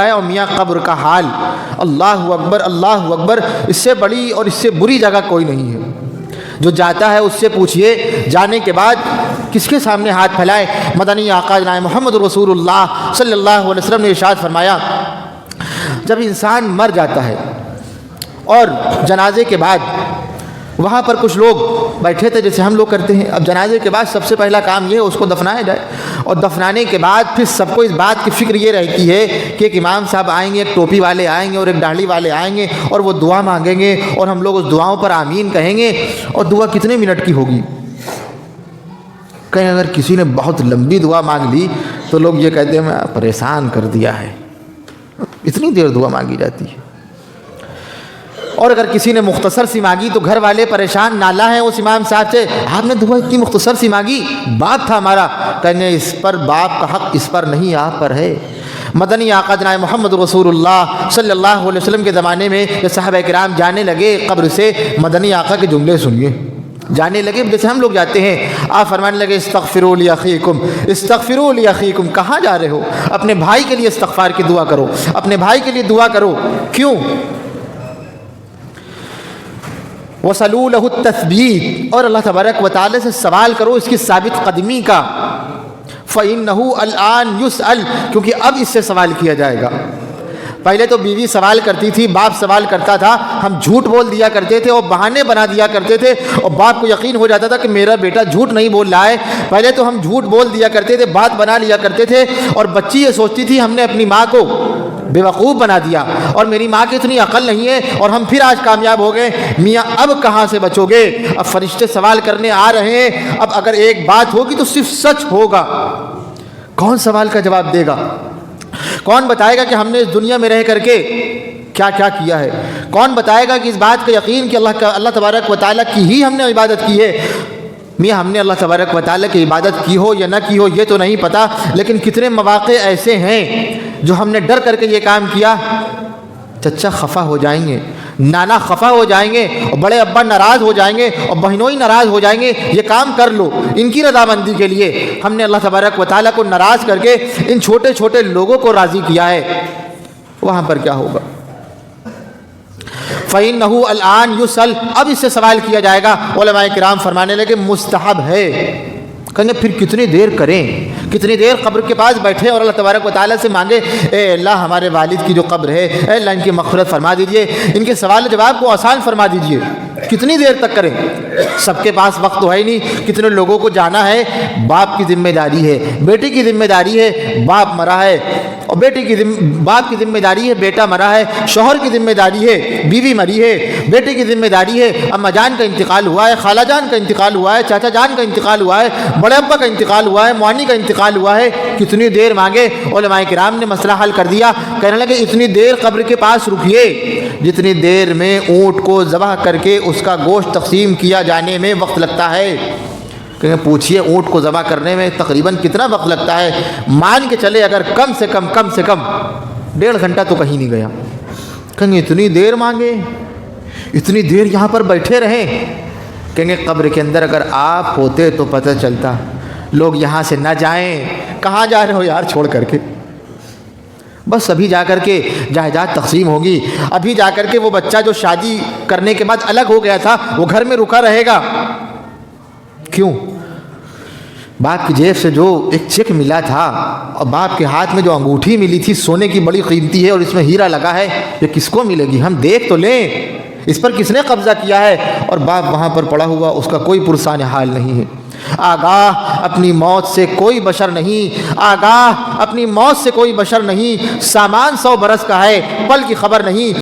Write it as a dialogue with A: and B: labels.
A: ہے اور میاں قبر کا حال، اللہ اکبر اللہ اکبر، اس سے بڑی اور اس سے بری جگہ کوئی نہیں ہے۔ جو جاتا ہے اس سے پوچھئے جانے کے بعد کس کے سامنے ہاتھ پھیلائے۔ مدنی آقا جناب محمد رسول اللہ صلی اللہ علیہ وسلم نے ارشاد فرمایا، جب انسان مر جاتا ہے اور جنازے کے بعد وہاں پر کچھ لوگ بیٹھے تھے جیسے ہم لوگ کرتے ہیں، اب جنازے کے بعد سب سے پہلا کام یہ ہے اس کو دفنایا جائے، اور دفنانے کے بعد پھر سب کو اس بات کی فکر یہ رہتی ہے کہ ایک امام صاحب آئیں گے، ایک ٹوپی والے آئیں گے اور ایک داڑھی والے آئیں گے اور وہ دعا مانگیں گے اور ہم لوگ اس دعاؤں پر آمین کہیں گے۔ اور دعا کتنے منٹ کی ہوگی؟ کہیں اگر کسی نے بہت لمبی دعا مانگ لی تو لوگ یہ کہتے ہیں میں پریشان کر دیا ہے، اتنی دیر دعا مانگی جاتی ہے۔ اور اگر کسی نے مختصر سی مانگی تو گھر والے پریشان نالہ ہیں اس امام صاحب سے، آپ نے دعا اتنی مختصر سی مانگی، باپ تھا ہمارا، کہنے اس پر باپ کا حق اس پر نہیں آپ پر ہے۔ مدنی آقا جناب محمد رسول اللہ صلی اللہ علیہ وسلم کے زمانے میں جب صحابہ کرام جانے لگے قبر سے، مدنی آقا کے جملے سنیے، جانے لگے جیسے ہم لوگ جاتے ہیں، آپ فرمانے لگے استغفروا لاخیکم استغفروا لاخیکم، کہاں جا رہے ہو؟ اپنے بھائی کے لیے استغفار کی دعا کرو، اپنے بھائی کے لیے دعا کرو۔ کیوں؟ وَصَلُوا لَهُ التَّثْبِيتَ، اور اللہ تبارک و تعالی سے سوال کرو اس کی ثابت قدمی کا۔ فَإِنَّهُ الْآنَ يُسْأَلُ، کیونکہ اب اس سے سوال کیا جائے گا۔ پہلے تو بیوی سوال کرتی تھی، باپ سوال کرتا تھا، ہم جھوٹ بول دیا کرتے تھے اور بہانے بنا دیا کرتے تھے، اور باپ کو یقین ہو جاتا تھا کہ میرا بیٹا جھوٹ نہیں بول رہا ہے۔ پہلے تو ہم جھوٹ بول دیا کرتے تھے، بات بنا لیا کرتے تھے، اور بچی یہ سوچتی تھی ہم نے اپنی ماں کو بیوقوف بنا دیا اور میری ماں کی اتنی عقل نہیں ہے اور ہم پھر آج کامیاب ہو گئے۔ میاں اب کہاں سے بچو گے؟ اب فرشتے سوال کرنے آ رہے ہیں، اب اگر ایک بات ہوگی تو صرف سچ ہوگا۔ کون سوال کا جواب دے گا؟ کون بتائے گا کہ ہم نے اس دنیا میں رہ کر کے کیا کیا کیا ہے؟ کون بتائے گا کہ اس بات کا یقین کہ اللہ تبارک و تعالیٰ کی ہی ہم نے عبادت کی ہے؟ میاں ہم نے اللہ تبارک و تعالیٰ کی عبادت کی ہو یا نہ کی ہو یہ تو نہیں پتہ، لیکن کتنے مواقع ایسے ہیں جو ہم نے ڈر کر کے یہ کام کیا، چچا خفا ہو جائیں گے، نانا خفا ہو جائیں گے، اور بڑے ابا ناراض ہو جائیں گے، اور بہنوئی ناراض ہو جائیں گے، یہ کام کر لو ان کی رضامندی کے لیے۔ ہم نے اللہ تبارک و تعالیٰ کو ناراض کر کے ان چھوٹے چھوٹے لوگوں کو راضی کیا ہے، وہاں پر کیا ہوگا؟ فَإِنَّهُ الْآنَ يُسْأَلُ، اب اس سے سوال کیا جائے گا۔ علماء کرام فرمانے لگے مستحب ہے۔ کہیں گے پھر کتنی دیر کریں، کتنی دیر قبر کے پاس بیٹھے اور اللہ تبارک و تعالیٰ سے مانگے اے اللہ ہمارے والد کی جو قبر ہے، اے اللہ ان کی مغفرت فرما دیجئے، ان کے سوال و جواب کو آسان فرما دیجئے۔ کتنی دیر تک کریں؟ سب کے پاس وقت تو ہے نہیں، کتنے لوگوں کو جانا ہے، باپ کی ذمہ داری ہے، بیٹی کی ذمہ داری ہے، باپ مرا ہے، اور باپ کی ذمہ داری ہے، بیٹا مرا ہے، شوہر کی ذمہ داری ہے، بیوی مری ہے، بیٹے کی ذمہ داری ہے، اماں جان کا انتقال ہوا ہے، خالہ جان کا انتقال ہوا ہے، چاچا جان کا انتقال ہوا ہے، بڑے ابا کا انتقال ہوا ہے، موانی کا انتقال ہوا ہے۔ کتنی دیر مانگے؟ علماء کرام نے مسئلہ حل کر دیا، کہنے لگے اتنی دیر قبر کے پاس رکیے جتنی دیر میں اونٹ کو ذبح کر کے اس کا گوشت تقسیم کیا جانے میں وقت لگتا ہے۔ کہ پوچھئے اونٹ کو ذبح کرنے میں تقریباً کتنا وقت لگتا ہے؟ مان کے چلے اگر کم سے کم 1.5 گھنٹہ تو کہیں نہیں گیا۔ کہیں گے اتنی دیر مانگے، اتنی دیر یہاں پر بیٹھے رہیں؟ کہیں گے قبر کے اندر اگر آپ ہوتے تو پتہ چلتا، لوگ یہاں سے نہ جائیں۔ کہاں جا رہے ہو یار چھوڑ کر کے؟ بس ابھی جا کر کے جائیداد تقسیم ہوگی، ابھی جا کر کے وہ بچہ جو شادی کرنے کے بعد الگ ہو گیا تھا وہ گھر میں رکا رہے گا۔ کیوں؟ باپ کی جیب سے جو ایک چیک ملا تھا اور باپ کے ہاتھ میں جو انگوٹھی ملی تھی سونے کی بڑی قیمتی ہے اور اس میں ہیرا لگا ہے، یہ کس کو ملے گی؟ ہم دیکھ تو لیں اس پر کس نے قبضہ کیا ہے۔ اور باپ وہاں پر پڑا ہوا، اس کا کوئی پرسان حال نہیں ہے۔ آگاہ اپنی موت سے کوئی بشر نہیں، آگاہ اپنی موت سے کوئی بشر نہیں۔ سامان 100 برس کا ہے، پل کی خبر نہیں۔